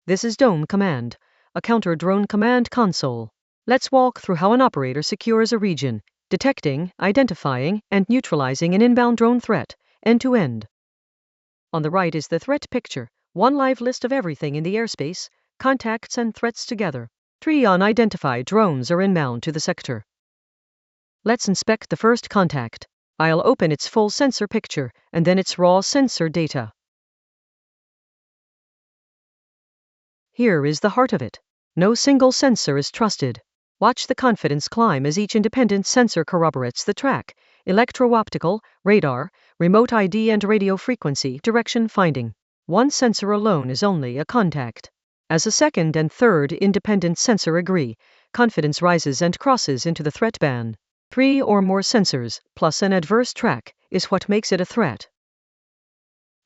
This is DomeCommand, a counter-drone command console. Let's walk through how an operator secures a region, detecting, identifying, and neutralizing an inbound drone threat, end-to-end. On the right is the threat picture, one live list of everything in the airspace, contacts and threats together. 3 unidentified drones are inbound to the sector. Let's inspect the first contact. I'll open its full sensor picture, and then its raw sensor data. Here is the heart of it. No single sensor is trusted. Watch the confidence climb as each independent sensor corroborates the track, electro-optical, radar, remote ID and radio frequency direction finding. One sensor alone is only a contact. As a second and third independent sensor agree, confidence rises and crosses into the threat band. 3 or more sensors, plus an adverse track, is what makes it a threat.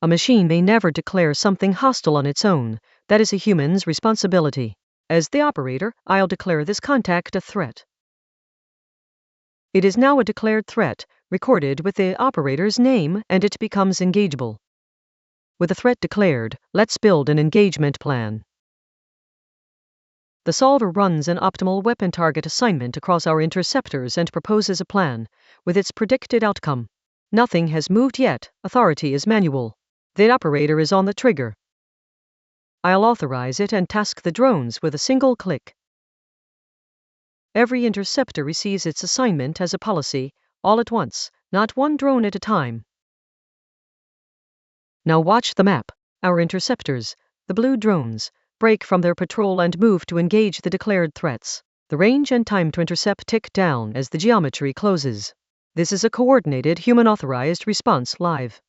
A machine may never declare something hostile on its own. That is a human's responsibility. As the operator, I'll declare this contact a threat. It is now a declared threat, recorded with the operator's name, and it becomes engageable. With a threat declared, let's build an engagement plan. The solver runs an optimal weapon target assignment across our interceptors and proposes a plan, with its predicted outcome. Nothing has moved yet, authority is manual. The operator is on the trigger. I'll authorize it and task the drones with a single click. Every interceptor receives its assignment as a policy, all at once, not one drone at a time. Now watch the map. Our interceptors, the blue drones, break from their patrol and move to engage the declared threats. The range and time to intercept tick down as the geometry closes. This is a coordinated human-authorized response live.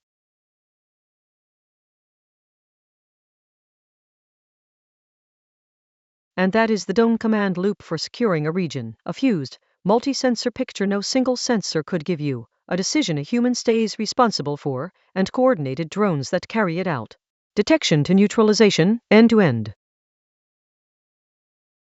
And that is the DomeCommand loop for securing a region, a fused, multi-sensor picture no single sensor could give you, a decision a human stays responsible for, and coordinated drones that carry it out. Detection to neutralization, end-to-end.